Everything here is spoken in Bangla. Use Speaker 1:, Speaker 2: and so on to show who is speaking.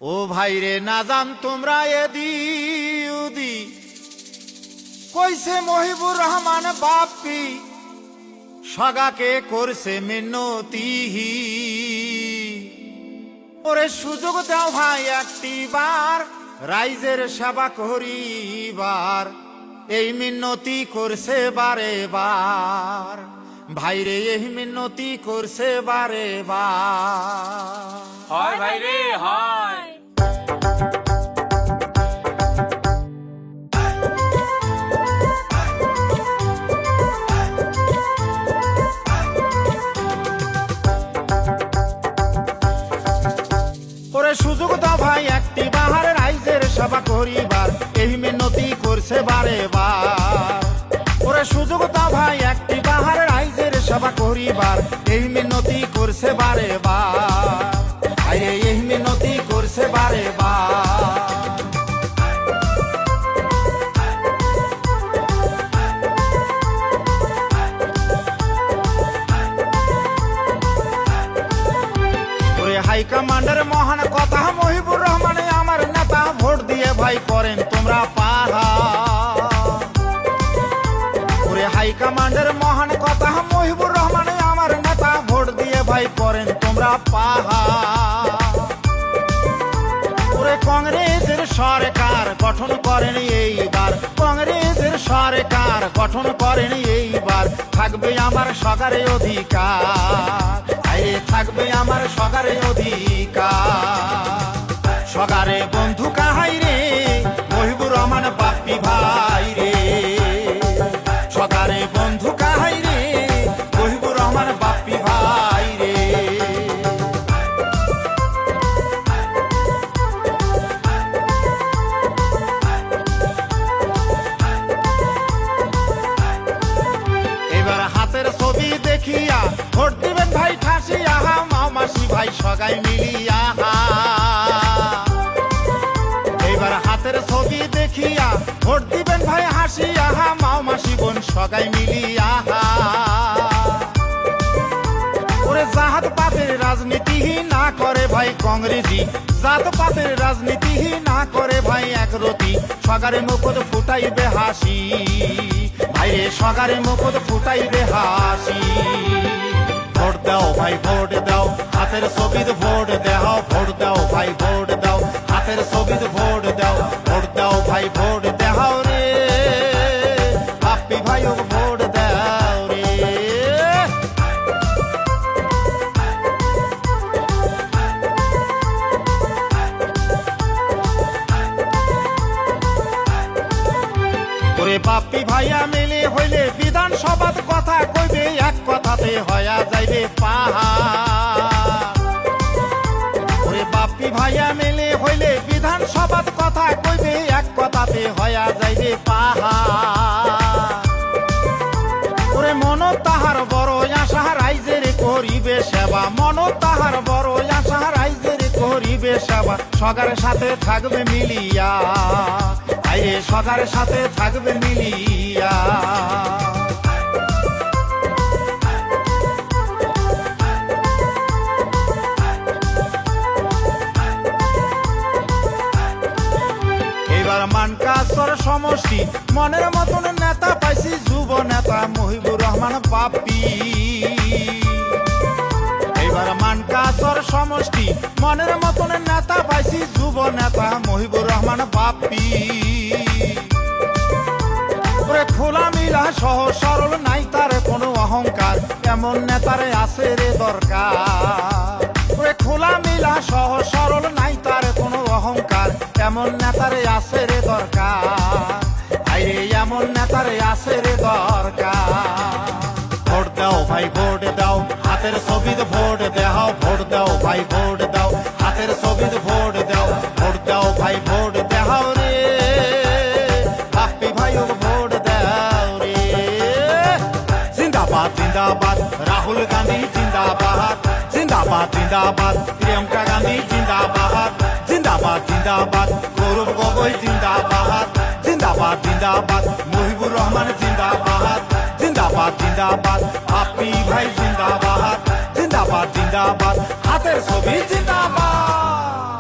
Speaker 1: ও ভাইরে না জান তোমরা এদি উদি কইছে মহিবুর রহমান বাপ্পি সগাকে করছে মিনতি। ওরে সুযোগ দাও ভাই একটি বার রাইজের সেবা করিবার, এই মিনতি করছে বারে বার ভাইরে, এই মিনতি করছে বারে বার।
Speaker 2: হয় ভাইরে হয়।
Speaker 1: ওরে সুযোগ দাও ভাই একটি বাহার রাইজের সেবা করিবার, এই মিনতি করছে বারে বার। ওরে সুযোগ দাও ভাই একটি বাহার রাইজের সেবা করিবার, এই মিনতি করছে বারে বার আরে, এই মিনতি করছে বারে বার। হাইকমান্ডের মহান কথা মহিবুর রহমান আমার নেতা, ভোট দিয়ে ভাই করেন তোমরা পাহা। ওরে হাইকমান্ডের মহান কথা মহিবুর রহমান আমার নেতা, ভোট দিয়ে ভাই করেন তোমরা পাহা। ওরে কংগ্রেসের সরকার গঠন করেন এইবার, কংগ্রেসের সরকার গঠন করেন এইবার, থাকবে আমার সরকারে অধিকার, থাকবে আমার সরকারে অধিকার। সরকারে বন্ধু কাহাই রে মহিবুর রহমান বাপ্পি ভাই রে, সরকারে বন্ধু কাহাই রে মহিবুর রহমান বাপ্পি ভাই রে। এবার হাতের ছবি দেখিয়া ভোট দিবেন ভাই ঠাসিয়া, মাসি ভাই সগাই মিলিয়া। এইবার হাতের ছবি দেখিয়া ভোট দিবেন ভাই হাসিয়া, মাও মাসি বোন সগাই মিলিয়া। ওরে জাত পাতের রাজনীতি না করে ভাই কংগ্রেসি, জাত পাতের রাজনীতি না করে ভাই একরতি, সগারে মুকুট ফুটাইবে হাসি ভাইরে, সগারে মুকুট ফুটাইবে হাসি। ভোট দাও ভাই ভোট দাও হাতের ছবিতে ভোট দাও, ভোট দাও ভাই ভোট দাও হাতের ছবিতে ভোট দাও, ভোট দাও ভাই ভোট দাও রে বাপ্পি ভাই ও ভোট দাও রে। ওরে বাপ্পি ভাইয়া মিলে হইলে বিধানসভার কথা কইবে, এক কথাতে হয়া যাইবে পাহাড়। ওরে বাপ্পি ভাইয়া মিলে হইলে বিধানসভার কথা কইবে, এক কথাতে হয়া যাইবে পাহাড়। ওরে মন তাহার বড় আশা রাইজের করিবে সেবা, মন তাহার বড় আশা রাইজের করিবে সেবা, সগারের সাথে থাকবে মিলিয়া আইরে, সগারের সাথে থাকবে মিলিয়া। এবার মানকাসর সমষ্টি মনের মতন নেতা পাইছি, যুব নেতা মহিবুর রহমান বাপ্পি। এবার মানকাসর সমষ্টি মনের মতন নেতা পাইছি, যুব নেতা মহিবুর রহমান বাপ্পি। ওরে খোলা মিলা সহ সরল নাই তার কোনো অহংকার, এমন নেতারে আছে রে দরকার। ওরে খোলা মিলা সহ সরল নাই তার কোনো অহংকার, এমন নেতারে আছে রে দরকার আইরে, এমন নেতারে আছে রে দরকার। ভোট দাও ভাই ভোট দাও হাতের ছবিতে ভোট দাও, ভোট দাও ভাই ভোট দাও হাতের ছবিতে ভোট দাও, ভোট দাও ভাই ভোট দাও রে বাপ্পি ভাই ও ভোট দাও রে। জিন্দাবাদ জিন্দাবাদ রাহুল গান্ধী জিন্দাবাদ, জিন্দাবাদ জিন্দাবাদ প্রিয়াঙ্কা গান্ধী জিন্দাবাদ, জিন্দাবাদ জিন্দাবাদ গৌরব গগৈ জিন্দাবাদ, জিন্দাবাদ জিন্দাবাদ মহিবুর রহমান জিন্দাবাদ, জিন্দাবাদ জিন্দাবাদ বাপ্পি ভাই জিন্দাবাদ, জিন্দাবাদ জিন্দাবাদ হাতের ছবি জিন্দাবাদ।